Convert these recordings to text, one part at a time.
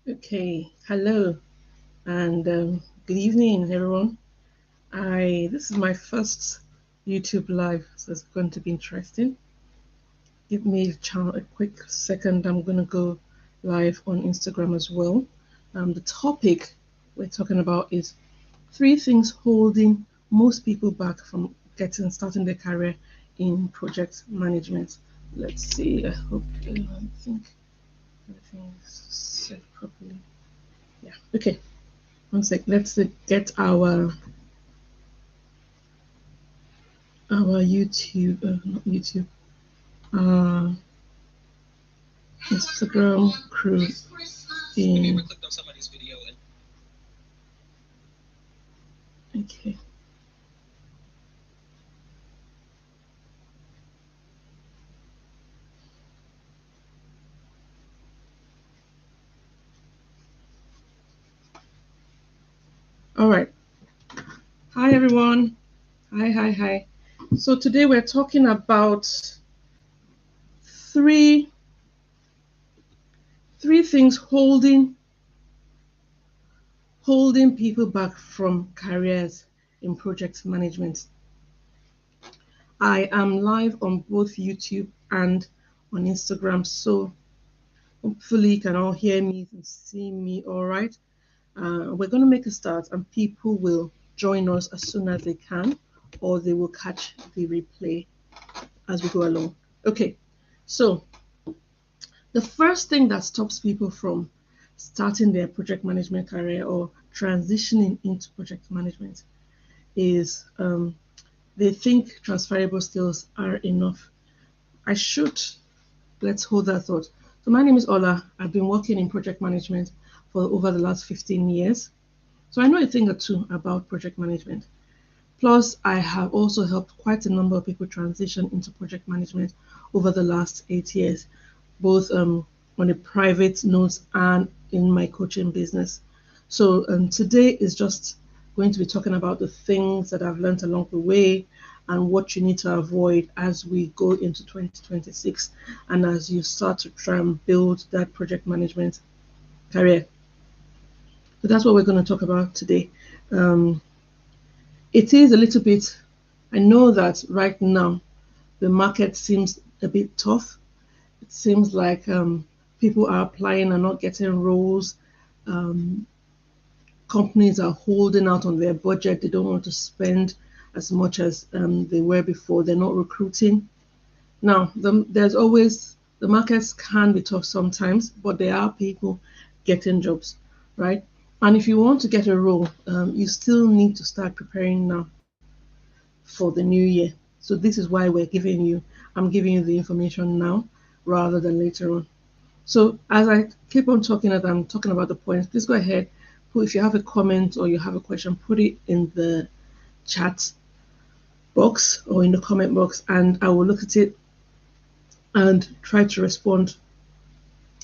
Okay, hello and good evening, everyone. This is my first YouTube live, so it's going to be interesting. Give me a quick second. I'm going to go live on Instagram as well. The topic we're talking about is three things holding most people back from starting their career in project management. Let's see. I think everything is set properly. Yeah. Okay. One sec. Let's get our YouTube, not YouTube, uh, Instagram crew in. Okay. All right. Hi everyone. Hi. So today we're talking about three three things holding people back from careers in project management. I am live on both YouTube and on Instagram, so hopefully you can all hear me and see me all right. We're going to make a start, and people will join us as soon as they can, or they will catch the replay as we go along. Okay, so the first thing that stops people from starting their project management career or transitioning into project management is they think transferable skills are enough. I should Let's hold that thought. So my name is Ola. I've been working in project management for over the last 15 years. So I know a thing or two about project management. Plus, I have also helped quite a number of people transition into project management over the last 8 years, both on a private note and in my coaching business. So today is just going to be talking about the things that I've learned along the way and what you need to avoid as we go into 2026 and as you start to try and build that project management career. So that's what we're going to talk about today. Um, it is a little bit, I know that right now the market seems a bit tough. It seems like people are applying and not getting roles. Um, Companies are holding out on their budget. They don't want to spend as much as they were before. They're not recruiting. Now, there's always, the markets can be tough sometimes, but there are people getting jobs, right? And if you want to get a role, you still need to start preparing now for the new year. So this is why I'm giving you the information now rather than later on. So as I keep on talking as I'm talking about the points, please go ahead. If you have a comment or you have a question, put it in the chat box or in the comment box, and I will look at it and try to respond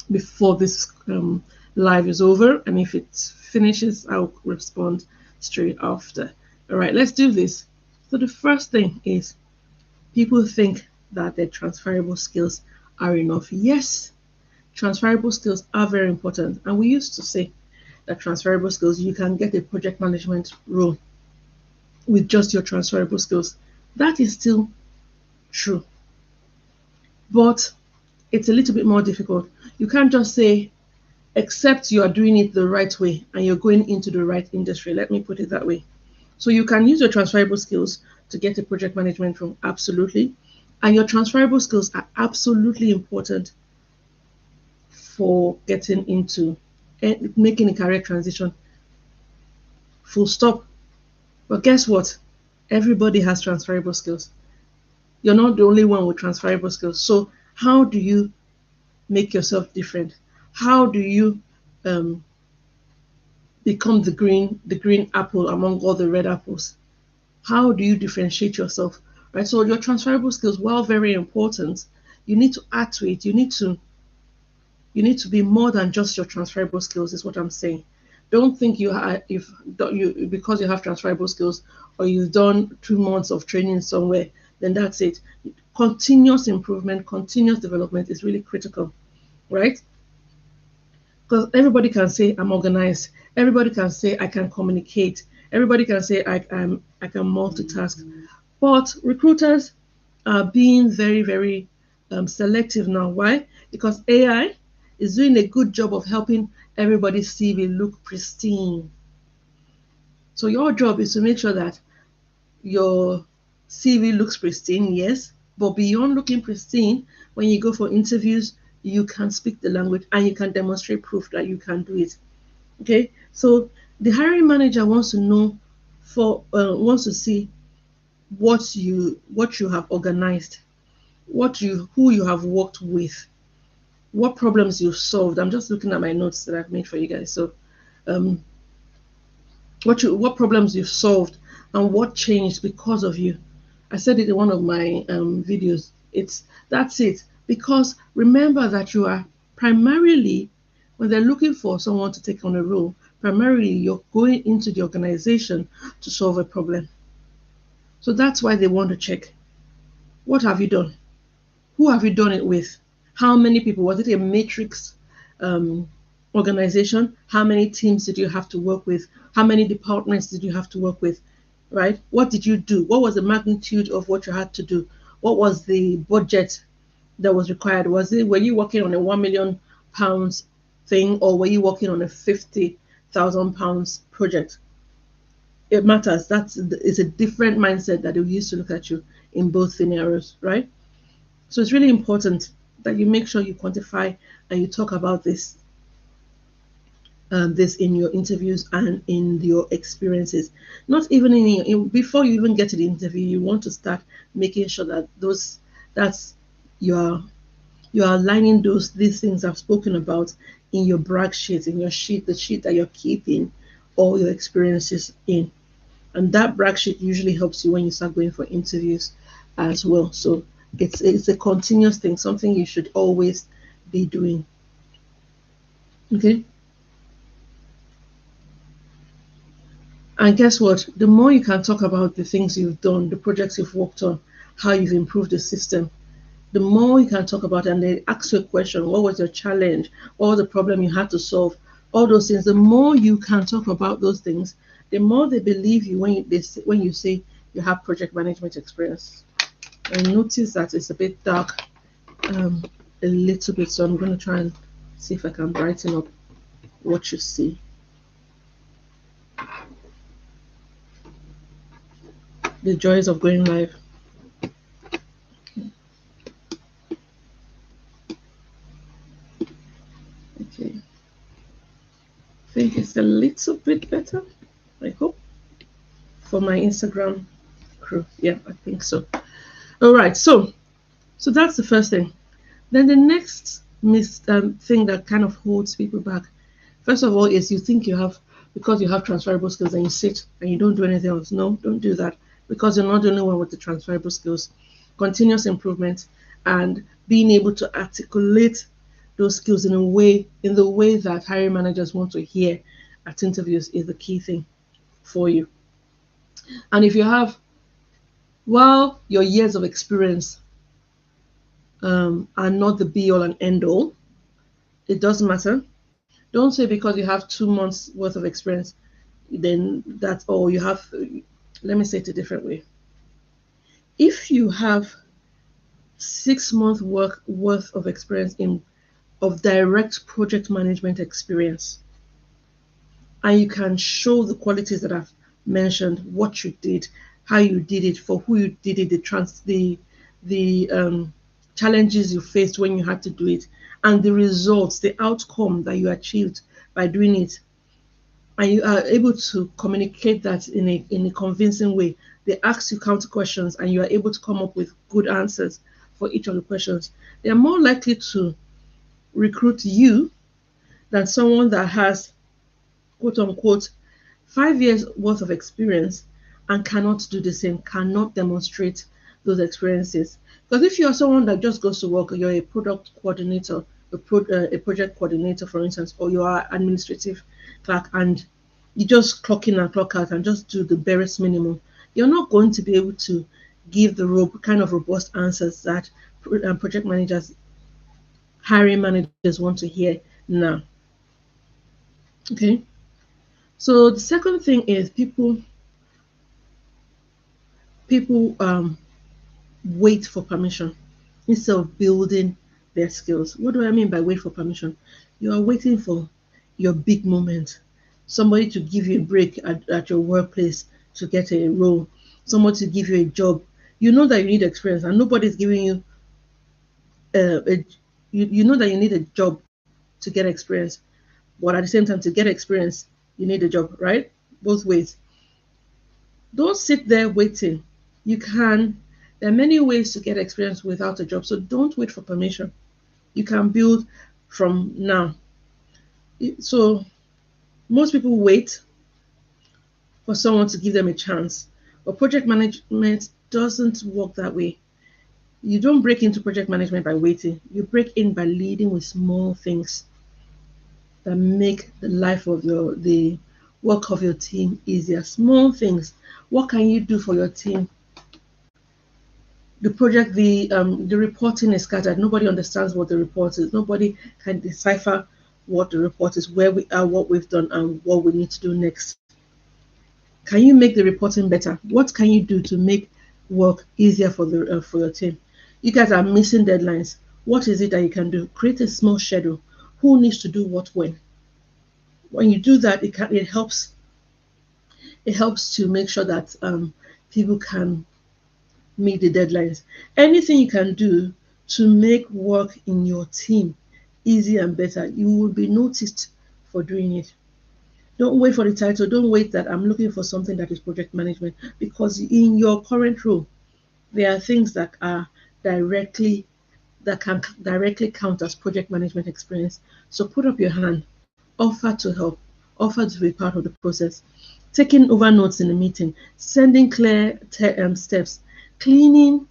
before this live is over. And if it finishes, I'll respond straight after. All right, let's do this. So the first thing is people think that their transferable skills are enough. Yes, transferable skills are very important. And we used to say that transferable skills, you can get a project management role with just your transferable skills. That is still true, but it's a little bit more difficult. You can't just say, except you are doing it the right way and you're going into the right industry. Let me put it that way. So you can use your transferable skills to get a project management role, absolutely. And your transferable skills are absolutely important for getting into making a career transition, full stop. But guess what? Everybody has transferable skills. You're not the only one with transferable skills. So how do you make yourself different? How do you um, become the green apple among all the red apples? How do you differentiate yourself? Right. So your transferable skills, while very important, you need to add to it. You need to be more than just your transferable skills. Is what I'm saying. Don't think you have if you because you have transferable skills or you've done 2 months of training somewhere, then that's it. Continuous improvement, continuous development is really critical, right? Because everybody can say I'm organized. Everybody can say I can communicate. Everybody can say I can multitask. But recruiters are being very, very selective now. Why? Because AI is doing a good job of helping everybody's CV look pristine. So your job is to make sure that your CV looks pristine, yes, but beyond looking pristine, when you go for interviews, you can speak the language and you can demonstrate proof that you can do it. Okay, so the hiring manager wants to know wants to see what you have organized, what you who you have worked with, what problems you've solved. I'm just looking at my notes that I've made for you guys. So um, what problems you've solved and what changed because of you. I said it in one of my videos. That's it. Because remember that you are primarily, when they're looking for someone to take on a role, primarily you're going into the organization to solve a problem. So that's why they want to check. What have you done? Who have you done it with? How many people? Was it a matrix um, organization? How many teams did you have to work with? How many departments did you have to work with? Right? What did you do? What was the magnitude of what you had to do? What was the budget that was required? Were you working on a £1 million thing, or were you working on a £50,000 project? It matters. It's a different mindset that they used to look at you in both scenarios, right? So it's really important that you make sure you quantify and you talk about this in your interviews and in your experiences. Not even before you even get to the interview, you want to start making sure that that's you're you're aligning these things I've spoken about in your brag sheet, in your sheet, the sheet that you're keeping all your experiences in. And that brag sheet usually helps you when you start going for interviews as well. So it's a continuous thing, something you should always be doing. Okay. And guess what? The more you can talk about the things you've done, the projects you've worked on, how you've improved the system, the more you can talk about it, and they ask you a question: what was your challenge? What was the problem you had to solve? All those things. The more you can talk about those things, the more they believe you when you say you have project management experience. I notice that it's a bit dark, um, a little bit, so I'm going to try and see if I can brighten up what you see. The joys of going live. Okay, I think it's a little bit better. I hope for my Instagram crew. Yeah, I think so. All right, so that's the first thing. Then the next thing that kind of holds people back, first of all, is you think you have, because you have transferable skills and you sit and you don't do anything else. No, don't do that, because you're not the only one with the transferable skills. Continuous improvement and being able to articulate those skills in the way that hiring managers want to hear at interviews is the key thing for you. And if you have, while your years of experience are not the be all and end all, it doesn't matter. Don't say because you have 2 months worth of experience, then that's all you have. Let me say it a different way. If you have 6 month worth of experience of direct project management experience, and you can show the qualities that I've mentioned, what you did, how you did it, for who you did it, the challenges you faced when you had to do it, and the results, the outcome that you achieved by doing it, and you are able to communicate that in a convincing way. They ask you counter questions and you are able to come up with good answers for each of the questions. They are more likely to recruit you than someone that has, quote unquote, 5 years worth of experience and cannot do the same, cannot demonstrate those experiences. Because if you're someone that just goes to work, you're a product coordinator, a project coordinator, for instance, or you are administrative clerk, and you just clock in and clock out and just do the barest minimum, you're not going to be able to give the kind of robust answers that project managers, hiring managers want to hear now. Okay. So the second thing is people wait for permission instead of building their skills. What do I mean by wait for permission? You are waiting for your big moment, somebody to give you a break at your workplace to get a role, someone to give you a job. You know that you need experience, and nobody's giving you a you know that you need a job to get experience, but at the same time, to get experience, you need a job, right? Both ways. Don't sit there waiting. You can, there are many ways to get experience without a job. So don't wait for permission. You can build from now. So most people wait for someone to give them a chance. But project management doesn't work that way. You don't break into project management by waiting. You break in by leading with small things that make the life of the work of your team easier. Small things. What can you do for your team? The reporting is scattered. Nobody understands what the report is. Nobody can decipher what the report is, where we are, what we've done, and what we need to do next. Can you make the reporting better? What can you do to make work easier for your team? You guys are missing deadlines. What is it that you can do? Create a small schedule. Who needs to do what when? When you do that, it helps to make sure that people can meet the deadlines. Anything you can do to make work in your team easy and better, you will be noticed for doing it. Don't wait for the title. Don't wait that I'm looking for something that is project management, because in your current role, there are things directly that can directly count as project management experience. So put up your hand, offer to help, offer to be part of the process, taking over notes in a meeting, sending clear steps, cleaning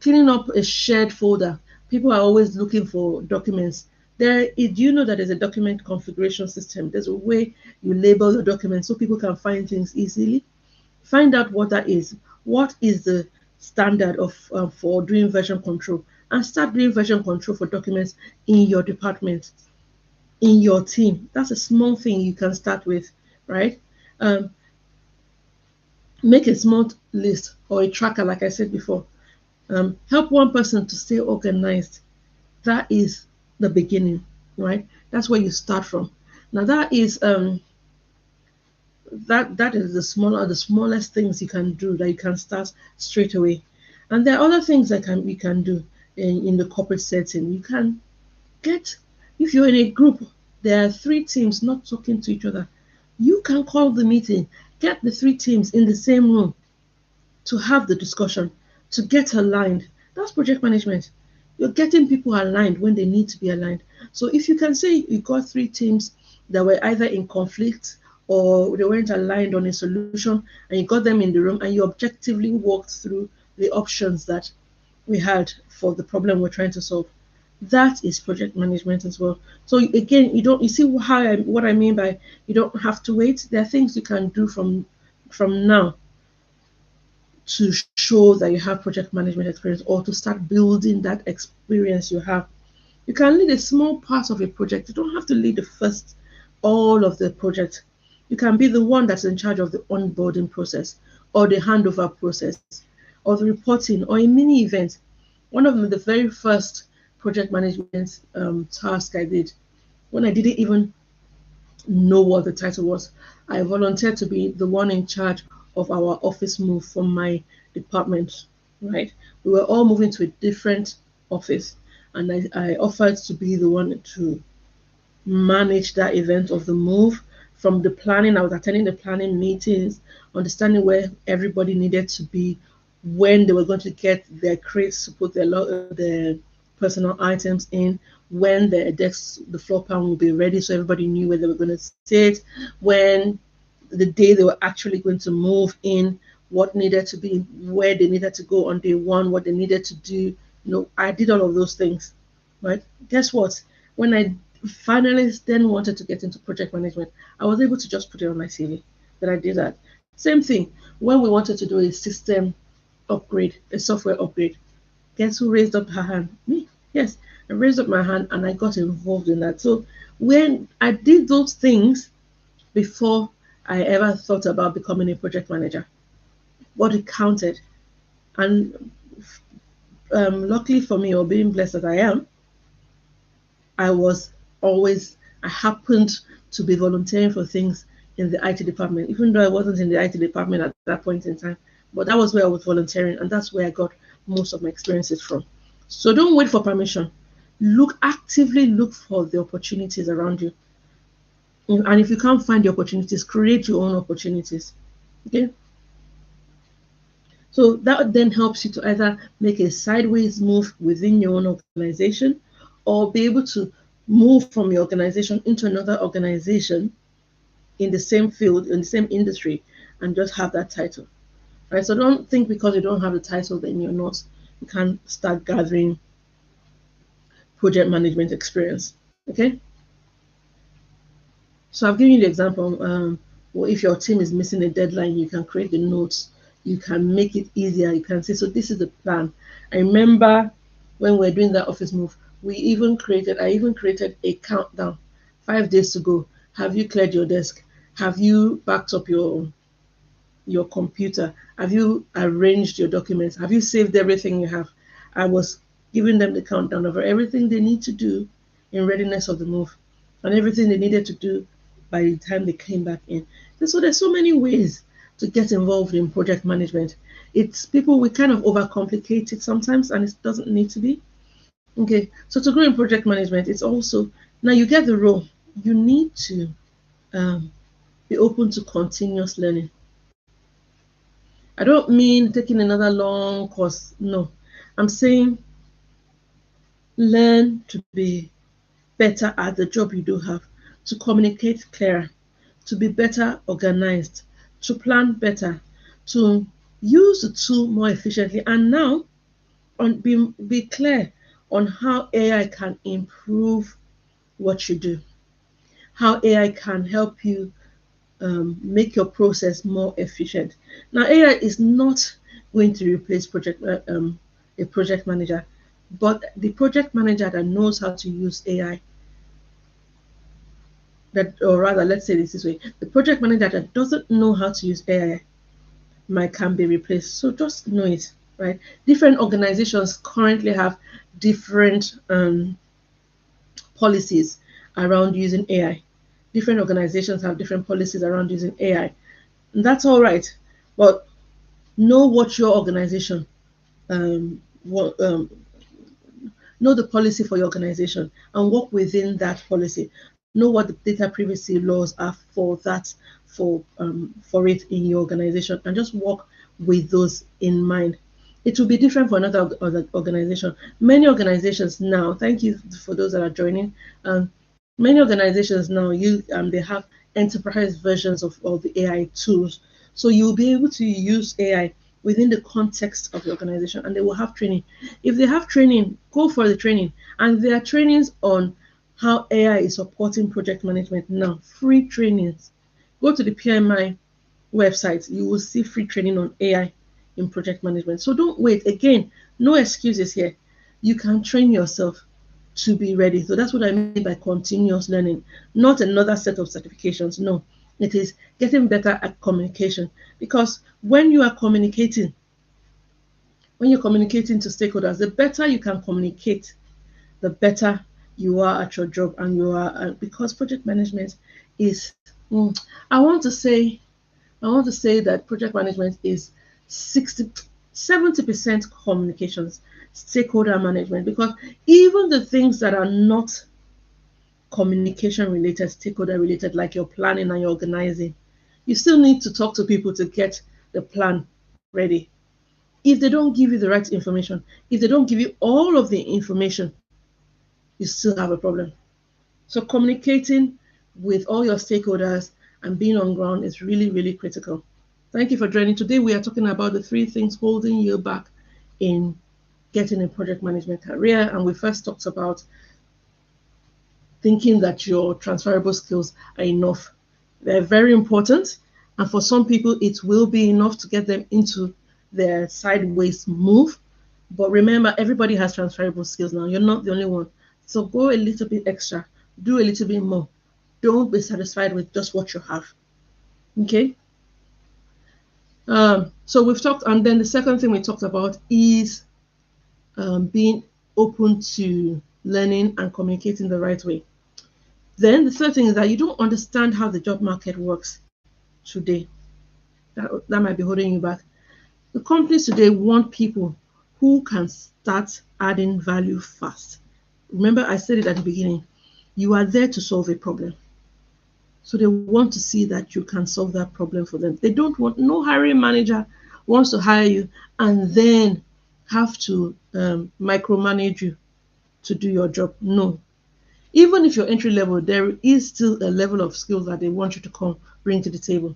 cleaning up a shared folder. People are always looking for documents. Do you know that there's a document configuration system? There's a way you label your documents so people can find things easily. Find out what that is. What is the standard of for doing version control, and start doing version control for documents in your department, in your team. That's a small thing you can start with, right? Um, Make a small list or a tracker, like I said before. Help one person to stay organized. That is the beginning, right? That's where you start from. Now that is the smallest things you can do, that you can start straight away. And there are other things that can we can do in the corporate setting. You can get, if you're in a group, there are three teams not talking to each other. You can call the meeting, get the three teams in the same room to have the discussion, to get aligned. That's project management. You're getting people aligned when they need to be aligned. So if you can say you got three teams that were either in conflict or they weren't aligned on a solution, and you got them in the room and you objectively walked through the options that we had for the problem we're trying to solve. That is project management as well. So again, you see what I mean by you don't have to wait. There are things you can do from now to show that you have project management experience, or to start building that experience you have. You can lead a small part of a project. You don't have to lead the first all of the project. You can be the one that's in charge of the onboarding process, or the handover process, or the reporting, or a mini event. One of the very first project management task I did, when I didn't even know what the title was, I volunteered to be the one in charge of our office move from my department, right? We were all moving to a different office, and I offered to be the one to manage that event of the move. From the planning, I was attending the planning meetings, understanding where everybody needed to be, when they were going to get their crates to put their personal items in, when the floor plan will be ready, so everybody knew where they were going to sit, when the day they were actually going to move in, what needed to be, where they needed to go on day one, what they needed to do. I did all of those things, right? Guess what? When I finally then wanted to get into project management, I was able to just put it on my CV that I did that. Same thing when we wanted to do a system upgrade, a software upgrade. Guess who raised up her hand? Me. Yes. I raised up my hand and I got involved in that. So when I did those things before I ever thought about becoming a project manager, but it counted. And luckily for me, or being blessed as I am, I was always, I happened to be volunteering for things in the IT department, even though I wasn't in the IT department at that point in time. But that was where I was volunteering, and that's where I got most of my experiences from. So don't wait for permission. Actively look for the opportunities around you. And if you can't find the opportunities, create your own opportunities. Okay. So that then helps you to either make a sideways move within your own organization or be able to move from your organization into another organization in the same field, in the same industry, and just have that title. Right? So don't think because you don't have the title, then you can't start gathering project management experience. Okay? So I've given you the example. Well, if your team is missing a deadline, you can create the notes. You can make it easier. You can say, so this is the plan. I remember when we were doing that office move, I even created a countdown, 5 days to go. Have you cleared your desk? Have you backed up your computer? Have you arranged your documents? Have you saved everything you have? I was giving them the countdown of everything they need to do in readiness of the move and everything they needed to do by the time they came back in. And so there's so many ways to get involved in project management. It's people, we kind of overcomplicate it sometimes, and it doesn't need to be. Okay, so to grow in project management, it's also, now you get the role, you need to um, be open to continuous learning. I don't mean taking another long course. No, I'm saying learn to be better at the job you do have, to communicate clearer, to be better organized, to plan better, to use the tool more efficiently, and now be clear on how AI can improve what you do, how AI can help you make your process more efficient. Now, AI is not going to replace a project manager, but the project manager that knows how to use AI, that, or rather, let's say this way: the project manager that doesn't know how to use AI can be replaced. So just know it, right? Different organizations currently have different policies around using AI. Different organizations have different policies around using AI. And that's all right. But know what your organization what, know the policy for your organization and work within that policy. Know what the data privacy laws are for that, for it in your organization, and just work with those in mind. It will be different for other organization. Many organizations now, thank you for those that are joining. Many organizations now they have enterprise versions of the AI tools, so you'll be able to use AI within the context of the organization, and they will have training. If they have training, go for the training. And there are trainings on how AI is supporting project management now, free trainings. Go to the PMI website, you will see free training on AI in project management. So don't wait. Again, no excuses here. You can train yourself to be ready. So that's what I mean by continuous learning, not another set of certifications. No, it is getting better at communication. Because when you're communicating to stakeholders, the better you can communicate, the better you are at your job. And you are, because project management is, I want to say, that project management is 60, 70% communications, stakeholder management, because even the things that are not communication related, stakeholder related, like your planning and your organizing, you still need to talk to people to get the plan ready. If they don't give you the right information, if they don't give you all of the information, you still have a problem. So communicating with all your stakeholders and being on ground is really, really critical. Thank you for joining. Today we are talking about the 3 things holding you back in getting a project management career. And we first talked about thinking that your transferable skills are enough. They're very important. And for some people, it will be enough to get them into their sideways move. But remember, everybody has transferable skills now. You're not the only one. So go a little bit extra, do a little bit more. Don't be satisfied with just what you have. Okay. So we've talked, and then the second thing we talked about is being open to learning and communicating the right way. Then the third thing is that you don't understand how the job market works today. That might be holding you back. The companies today want people who can start adding value fast. Remember, I said it at the beginning. You are there to solve a problem. So they want to see that you can solve that problem for them. They don't want, no hiring manager wants to hire you and then have to micromanage you to do your job. No. Even if you're entry level, there is still a level of skills that they want you to come bring to the table.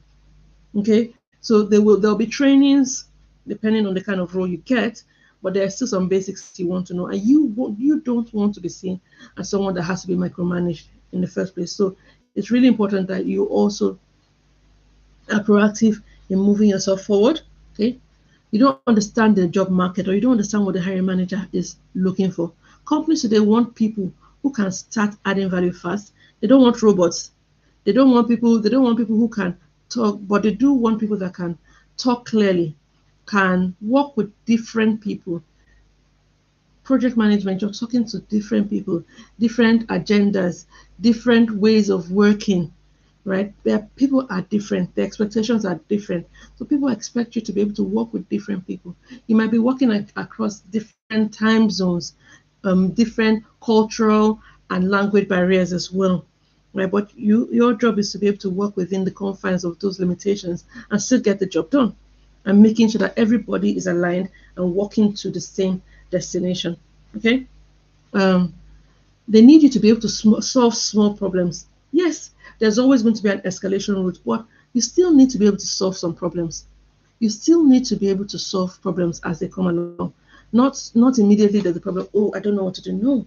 Okay, so there'll be trainings depending on the kind of role you get, but there are still some basics you want to know, and you don't want to be seen as someone that has to be micromanaged in the first place. So it's really important that you also are proactive in moving yourself forward. Okay, you don't understand the job market or you don't understand what the hiring manager is looking for. Companies today want people who can start adding value fast. They don't want robots. They don't want people who can talk, but they do want people that can talk clearly, can work with different people. Project management, you're talking to different people, different agendas, different ways of working, right? People are different, the expectations are different. So people expect you to be able to work with different people. You might be working across different time zones, different cultural and language barriers as well. Right, but your job is to be able to work within the confines of those limitations and still get the job done, and making sure that everybody is aligned and walking to the same destination. Okay, um, they need you to be able to solve small problems. Yes, there's always going to be an escalation route, but you still need to be able to solve some problems. You still need to be able to solve problems as they come along. Not immediately there's a problem. Oh, I don't know what to do. No,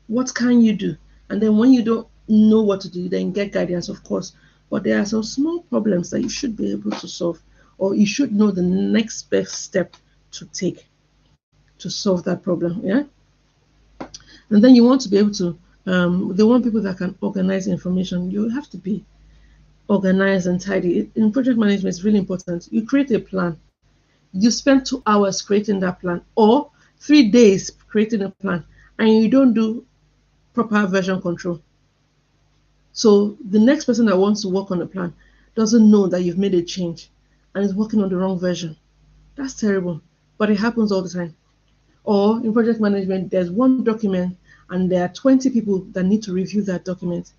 what can you do? And then when you don't know what to do, then get guidance, of course. But there are some small problems that you should be able to solve, or you should know the next best step to take to solve that problem. Yeah. And then you want to be able to, they want people that can organize information. You have to be organized and tidy. In project management, it's really important. You create a plan. You spend 2 hours creating that plan, or 3 days creating a plan, and you don't do proper version control. So the next person that wants to work on a plan doesn't know that you've made a change and is working on the wrong version. That's terrible, but it happens all the time. Or in project management, there's one document and there are 20 people that need to review that document.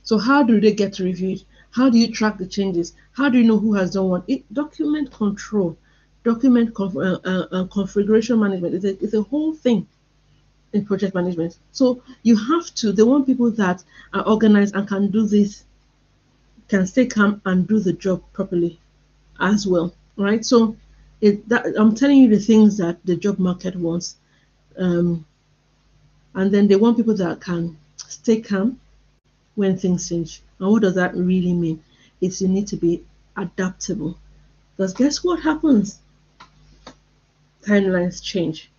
So how do they get to review it? How do you track the changes? How do you know who has done what? Document control, configuration management is a whole thing in project management. So you have to, they want people that are organized and can do this, can stay calm and do the job properly as well, right? So I'm telling you the things that the job market wants. Um, and then they want people that can stay calm when things change. And what does that really mean? It's you need to be adaptable. Because guess what happens? Timelines change,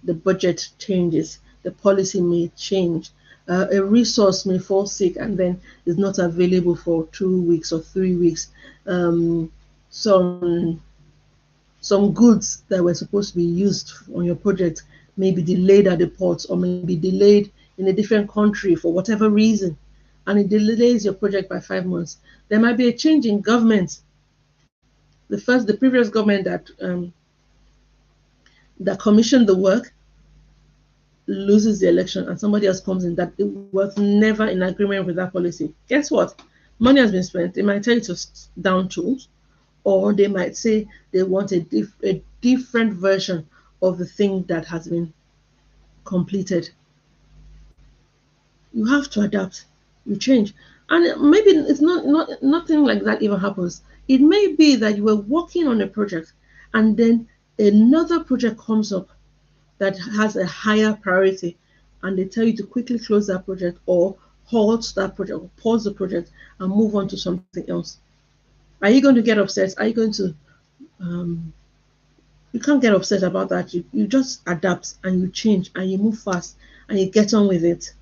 the budget changes, the policy may change, a resource may fall sick and then is not available for 2 weeks or 3 weeks. Um, some some goods that were supposed to be used on your project may be delayed at the ports or may be delayed in a different country for whatever reason, and it delays your project by 5 months. There might be a change in government. The previous government that commissioned the work loses the election and somebody else comes in that it was never in agreement with that policy. Guess what? Money has been spent. They might tell you to down tools, or they might say they want a different version of the thing that has been completed. You have to adapt. You change, and maybe it's not nothing like that even happens. It may be that you were working on a project, and then another project comes up that has a higher priority, and they tell you to quickly close that project or halt that project or pause the project and move on to something else. Are you going to get upset? Are you going to um, You can't get upset about that. You just adapt and you change and you move fast and you get on with it,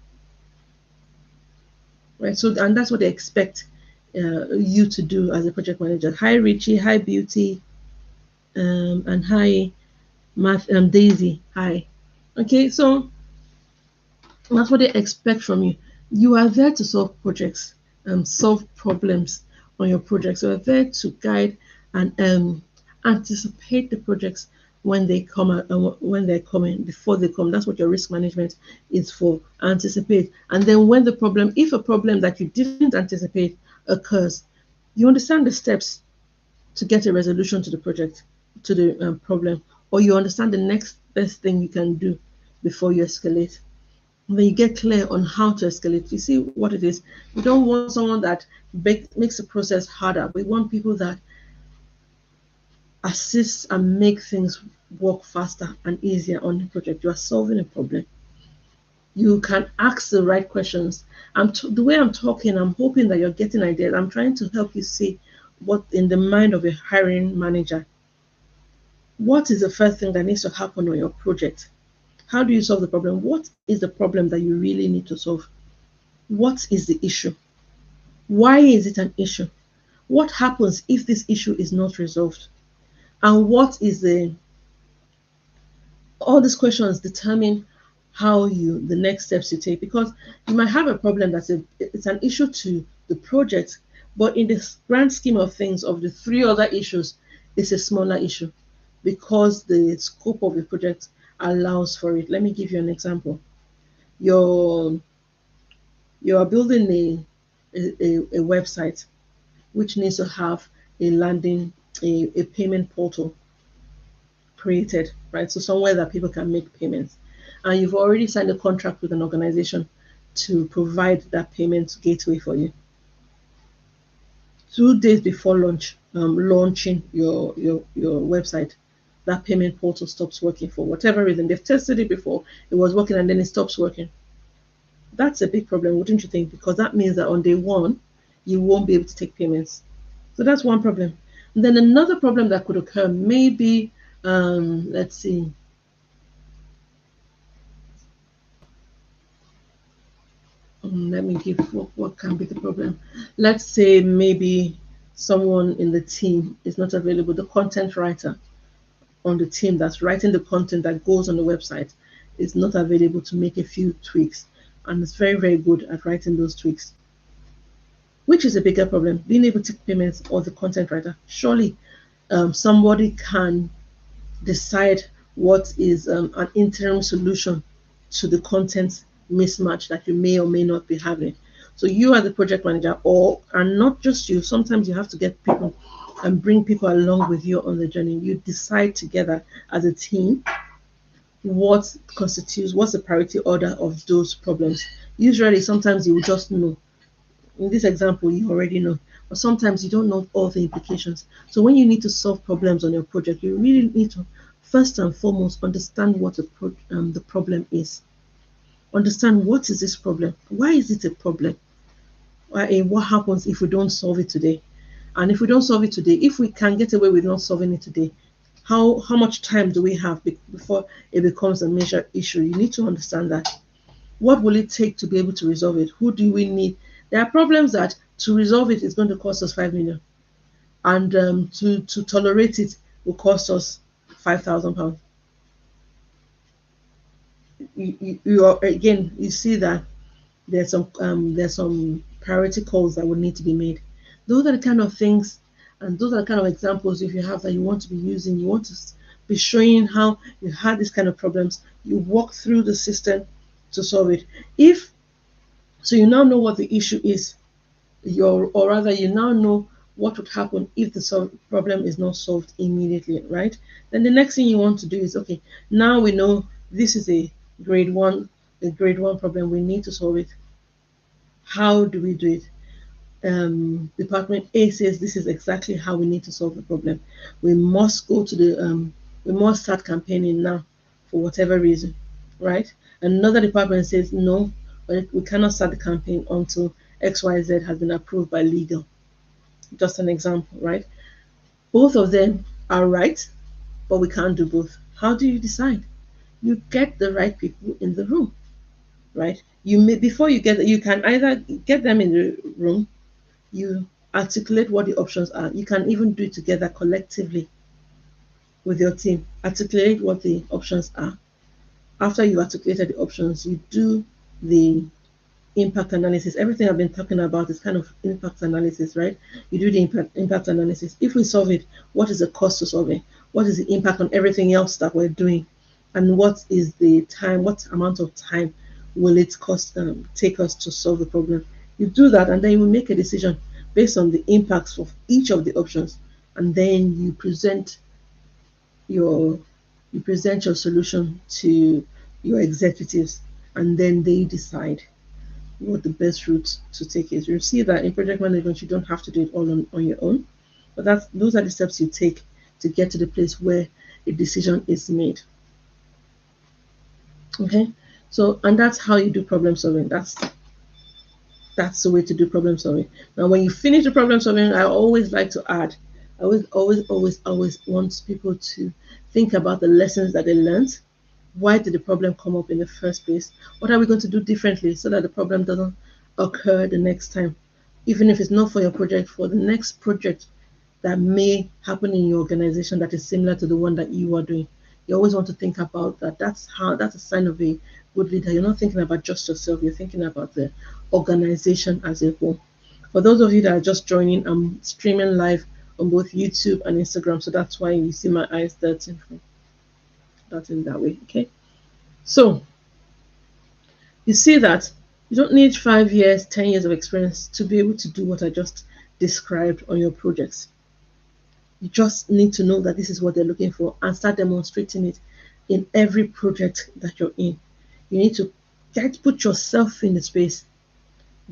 right? So, and that's what they expect you to do as a project manager. Hi, Richie. Hi, Beauty. And hi, Daisy. Hi. Okay, so that's what they expect from you. You are there to solve projects, solve problems on your projects. You are there to guide and anticipate the projects when they come out, when they're coming, before they come. That's what your risk management is for. Anticipate, and then when the problem, if a problem that you didn't anticipate occurs, you understand the steps to get a resolution to the project, to the problem, or you understand the next best thing you can do before you escalate. When you get clear on how to escalate, you see what it is. We don't want someone that makes the process harder. We want people that assist and make things work faster and easier on the project. You are solving a problem. You can ask the right questions. The way I'm talking, I'm hoping that you're getting ideas. I'm trying to help you see what in the mind of a hiring manager. What is the first thing that needs to happen on your project? How do you solve the problem? What is the problem that you really need to solve? What is the issue? Why is it an issue? What happens if this issue is not resolved? And what is all these questions determine how the next steps you take, because you might have a problem it's an issue to the project, but in the grand scheme of things, of the three other issues, it's a smaller issue because the scope of the project allows for it. Let me give you an example. You're you're building a website which needs to have a payment portal created, right? So somewhere that people can make payments. And you've already signed a contract with an organization to provide that payment gateway for you. 2 days before launching your website, that payment portal stops working for whatever reason. They've tested it before, it was working, and then it stops working. That's a big problem, wouldn't you think? Because that means that on day one, you won't be able to take payments. So that's one problem. And then another problem that could occur, maybe, let's see, let me give what can be the problem. Let's say maybe someone in the team is not available, the content writer on the team that's writing the content that goes on the website is not available to make a few tweaks, and it's very, very good at writing those tweaks. Which is a bigger problem, being able to take payments or the content writer? Surely somebody can decide what is an interim solution to the content mismatch that you may or may not be having. So you as the project manager, or and not just you, sometimes you have to get people and bring people along with you on the journey. You decide together as a team what's the priority order of those problems. Usually, sometimes you will just know. In this example, you already know, but sometimes you don't know all the implications. So when you need to solve problems on your project, you really need to first and foremost understand what the problem is. Understand what is this problem? Why is it a problem? What happens if we don't solve it today? And if we don't solve it today, if we can get away with not solving it today, how much time do we have before it becomes a major issue? You need to understand that. What will it take to be able to resolve it? Who do we need? There are problems that to resolve it is going to cost us 5 million, and to tolerate it will cost us £5,000. Again, you see that there's some priority calls that would need to be made. Those are the kind of things, and those are the kind of examples, if you have, that you want to be using. You want to be showing how you had these kind of problems. You walk through the system to solve it. If so, you now know what the issue is. Or rather, you now know what would happen if the problem is not solved immediately, right? Then the next thing you want to do is, okay, now we know this is a grade one problem. We need to solve it. How do we do it? Department A says this is exactly how we need to solve the problem. We must go to we must start campaigning now for whatever reason, right? Another department says no, but we cannot start the campaign until XYZ has been approved by legal. Just an example, right? Both of them are right, but we can't do both. How do you decide? You get the right people in the room, right? You may, before you get, you can either get them in the room, you articulate what the options are. You can even do it together collectively with your team. Articulate what the options are. After you articulated the options, you do the impact analysis. Everything I've been talking about is kind of impact analysis, right? You do the impact analysis. If we solve it, what is the cost to solve it? What is the impact on everything else that we're doing? And what is the time, what amount of time will it cost, take us to solve the problem? You do that, and then you will make a decision based on the impacts of each of the options. And then your you present your solution to your executives, and then they decide what the best route to take is. You see that in project management, you don't have to do it all on your own, but those are the steps you take to get to the place where a decision is made. Okay, so and that's how you do problem solving. That's the way to do problem solving. Now, when you finish the problem solving, I always like to add, I always want people to think about the lessons that they learned. Why did the problem come up in the first place? What are we going to do differently so that the problem doesn't occur the next time? Even if it's not for your project, for the next project that may happen in your organization that is similar to the one that you are doing. You always want to think about that. That's a sign of a good leader. You're not thinking about just yourself, you're thinking about the organization as a whole. For those of you that are just joining, I'm streaming live on both YouTube and Instagram, so that's why you see my eyes darting that way. Okay. So you see that you don't need 5 years, 10 years of experience to be able to do what I just described on your projects. You just need to know that this is what they're looking for and start demonstrating it in every project that you're in. You need to put yourself in the space,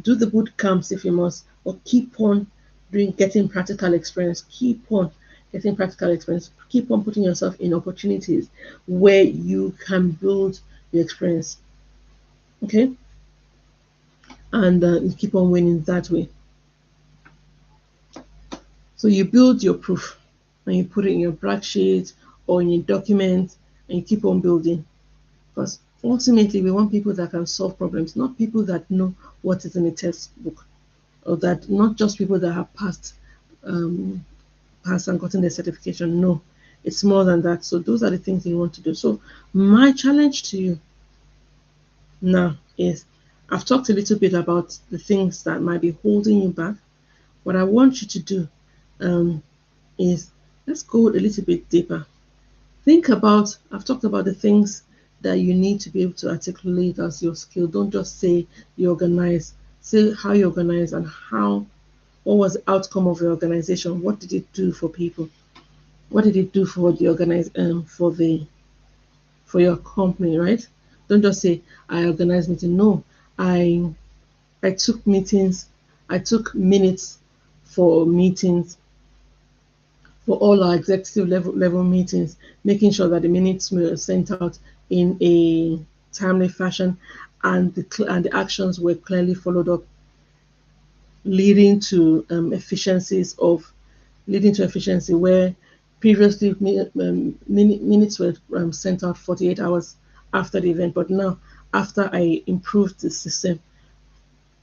do the boot camps if you must, or keep on getting practical experience. Keep on getting practical experience. Keep on putting yourself in opportunities where you can build your experience. Okay, and you keep on winning that way. So you build your proof and you put it in your brag sheet or in your document, and you keep on building. Because ultimately, we want people that can solve problems, not people that know what is in a textbook, or that not just people that have um, passed and gotten their certification. No, it's more than that. So those are the things you want to do. So my challenge to you now is, I've talked a little bit about the things that might be holding you back. What I want you to do is, let's go a little bit deeper. Think about, I've talked about the things that you need to be able to articulate as your skill. Don't just say you organize. Say how you organize and what was the outcome of your organization? What did it do for people? What did it do for the for your company, right? Don't just say I organized meeting. No, I I took meetings, I took minutes for meetings, for all our executive level meetings, making sure that the minutes were sent out in a timely fashion, and the actions were clearly followed up, leading to efficiency where previously minutes were sent out 48 hours after the event, but now after I improved the system,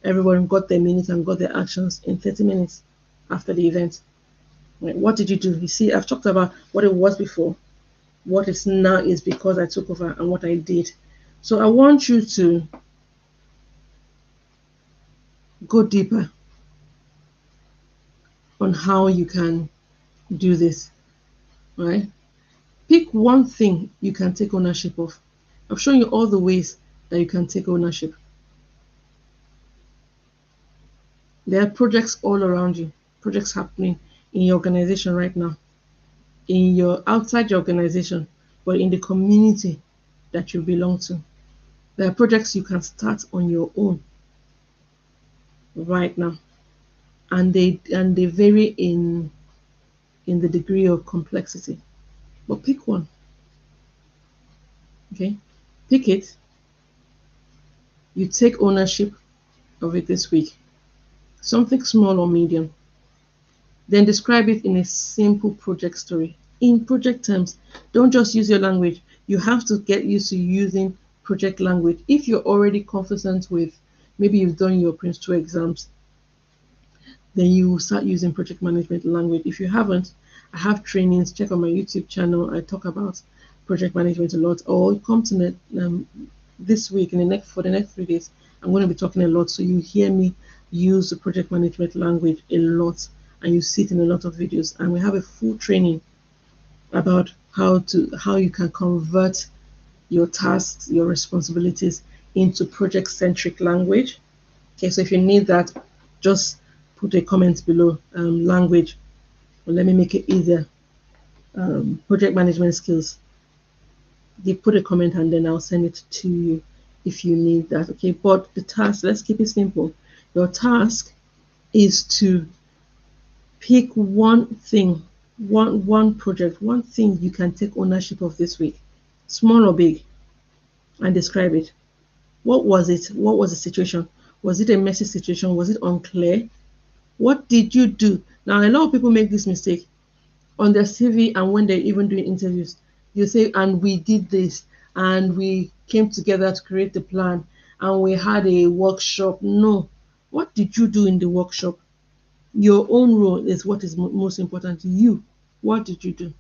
everyone got their minutes and got their actions in 30 minutes after the event. Right. What did you do? You see, I've talked about what it was before. What is now is because I took over and what I did. So I want you to go deeper on how you can do this, right? Pick one thing you can take ownership of. I've shown you all the ways that you can take ownership. There are projects all around you, projects happening in your organization right now, in your outside your organization, but in the community that you belong to. There are projects you can start on your own right now, and they vary in the degree of complexity. But pick one, okay? Pick it. You take ownership of it this week. Something small or medium. Then describe it in a simple project story in project terms. Don't just use your language. You have to get used to using project language. If you're already confident with, maybe you've done your Prince 2 exams, then you will start using project management language. If you haven't, I have trainings. Check on my YouTube channel. I talk about project management a lot. Or come to me this week in the next for the next 3 days. I'm going to be talking a lot, so you hear me use the project management language a lot, and you see it in a lot of videos. And we have a full training about how you can convert your tasks, your responsibilities into project centric language. Okay, so if you need that, just put a comment below, language, or let me make it easier. Project management skills. They put a comment and then I'll send it to you if you need that. Okay, but the task, let's keep it simple. Your task is to pick one thing, one project, one thing you can take ownership of this week, small or big, and describe it. What was it? What was the situation? Was it a messy situation? Was it unclear? What did you do? Now, a lot of people make this mistake on their CV and when they're even doing interviews. You say, and we did this, and we came together to create the plan, and we had a workshop. No. What did you do in the workshop? Your own role is what is most important to you. What did you do?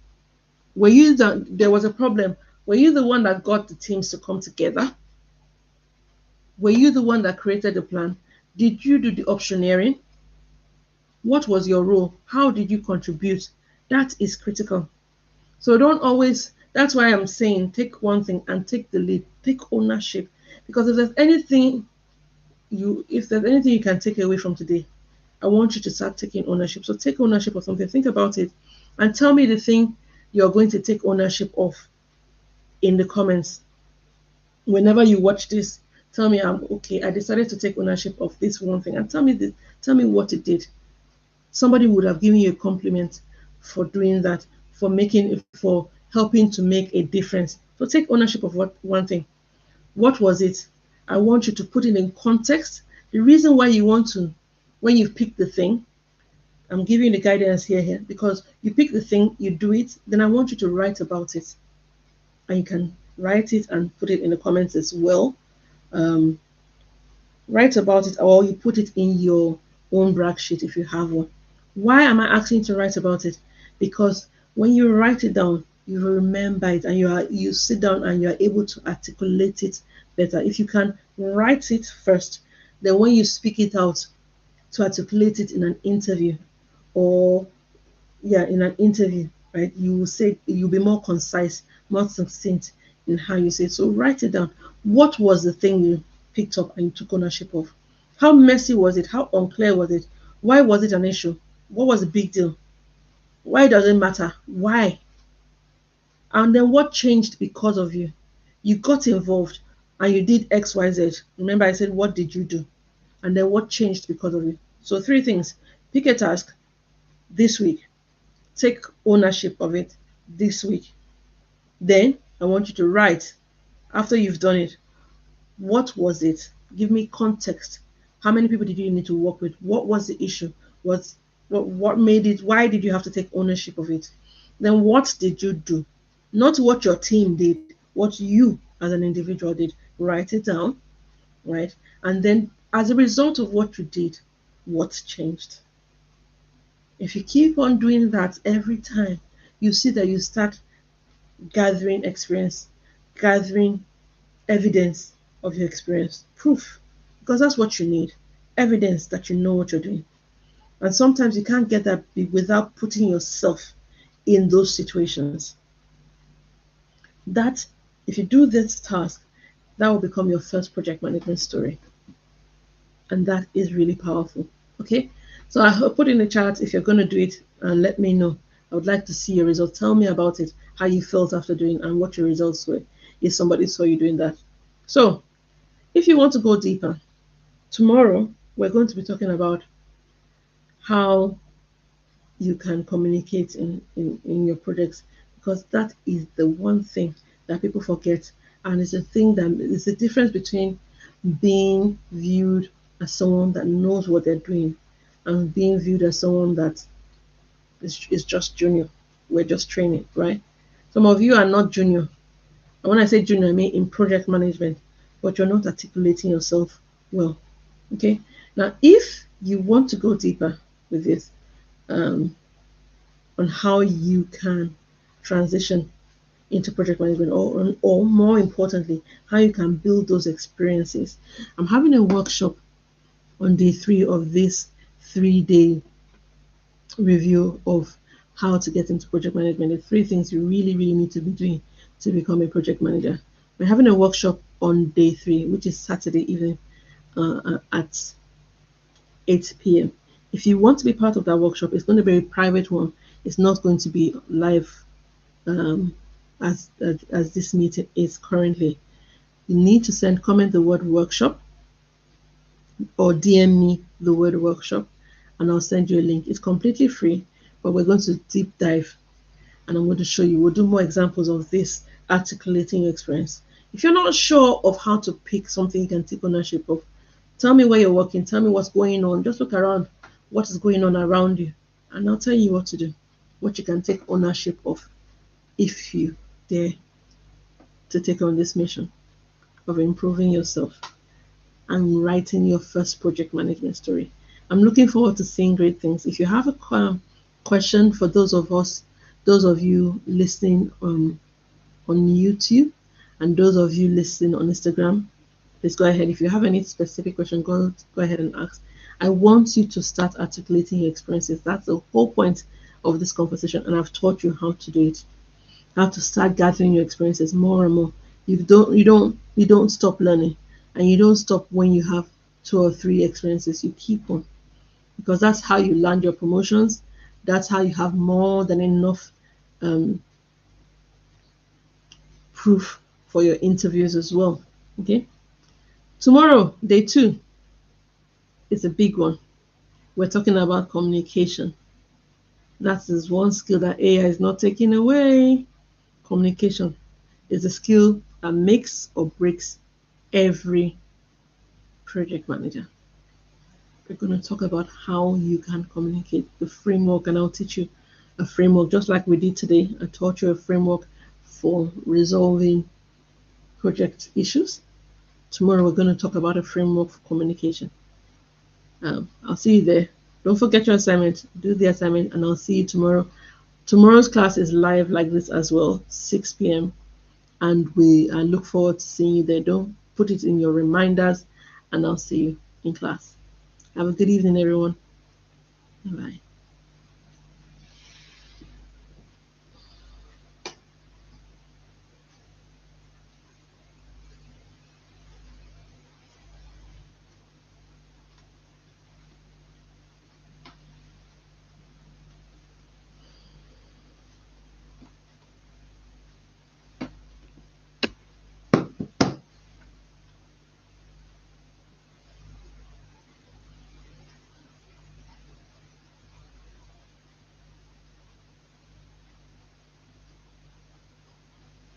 Were you there was a problem? Were you the one that got the teams to come together? Were you the one that created the plan? Did you do the optioneering? What was your role? How did you contribute? That is critical. So don't always, that's why I'm saying take one thing and take the lead, take ownership. Because if there's anything you can take away from today, I want you to start taking ownership. So take ownership of something, think about it, and tell me the thing you're going to take ownership of in the comments. Whenever you watch this, tell me I'm okay. I decided to take ownership of this one thing, and tell me what it did. Somebody would have given you a compliment for doing that, for helping to make a difference. So take ownership of what one thing. What was it? I want you to put it in context. The reason why you want to, when you pick the thing, I'm giving you the guidance here, because you pick the thing, you do it, then I want you to write about it. And you can write it and put it in the comments as well. Um, Write about it, or you put it in your own brag sheet if you have one. Why am I asking you to write about it? Because when you write it down, you remember it, and you sit down and you are able to articulate it better. If you can write it first, then when you speak it out, to articulate it in an interview, or in an interview, right, you will say, you'll be more concise, more succinct in how you say it. So write it down. What was the thing you picked up and you took ownership of? How messy was it? How unclear was it? Why was it an issue? What was the big deal? Why does it matter? Why? And then what changed because of you? You got involved and you did XYZ. Remember, I said, what did you do? And then what changed because of you? So, three things: pick a task this week, take ownership of it this week. Then I want you to write, after you've done it, what was it? Give me context. How many people did you need to work with? What was the issue? What made it? Why did you have to take ownership of it? Then what did you do? Not what your team did, what you as an individual did. Write it down, right? And then as a result of what you did, what changed? If you keep on doing that every time, you see that you start gathering experience, gathering evidence of your experience, proof, because that's what you need, evidence that you know what you're doing. And sometimes you can't get that without putting yourself in those situations. That, if you do this task, that will become your first project management story. And that is really powerful. Okay, so I'll put in the chat if you're going to do it, and let me know. I would like to see your results. Tell me about it, how you felt after doing, and what your results were if somebody saw you doing that. So if you want to go deeper, tomorrow we're going to be talking about how you can communicate in your projects, because that is the one thing that people forget, and it's a thing that is the difference between being viewed as someone that knows what they're doing and being viewed as someone that is just junior. we're just training, right? Some of you are not junior. And when I say junior, I mean in project management, but you're not articulating yourself well. Okay. Now, if you want to go deeper with this, um, on how you can transition into project management, or more importantly, how you can build those experiences, I'm having a workshop on day 3 of this 3-day review of how to get into project management. The 3 things you really, really need to be doing to become a project manager. We're having a workshop on day 3, which is Saturday evening at 8 p.m. If you want to be part of that workshop, it's going to be a private one. It's not going to be live, um, as this meeting is currently. You need to comment the word workshop or DM me the word workshop, and I'll send you a link. It's completely free, but we're going to deep dive, and I'm going to show you. We'll do more examples of this articulating your experience. If you're not sure of how to pick something you can take ownership of, tell me where you're working, tell me what's going on. Just look around what is going on around you, and I'll tell you what to do, what you can take ownership of if you dare to take on this mission of improving yourself and writing your first project management story. I'm looking forward to seeing great things. If you have a question for those of you listening on YouTube, and those of you listening on Instagram, please go ahead. If you have any specific question, go ahead and ask. I want you to start articulating your experiences. That's the whole point of this conversation, and I've taught you how to do it. How to start gathering your experiences more and more. You don't stop learning, and you don't stop when you have 2 or 3 experiences. You keep on, because that's how you land your promotions. That's how you have more than enough um, proof for your interviews as well. Okay. Tomorrow, day 2, is a big one. We're talking about communication. That is one skill that AI is not taking away. Communication is a skill that makes or breaks every project manager. We're going to talk about how you can communicate, the framework, and I'll teach you a framework just like we did today. I taught you a framework for resolving project issues. Tomorrow, we're going to talk about a framework for communication. I'll see you there. Don't forget your assignment. Do the assignment, and I'll see you tomorrow. Tomorrow's class is live like this as well, 6 p.m. And I look forward to seeing you there. Don't put it in your reminders, and I'll see you in class. Have a good evening, everyone. Bye.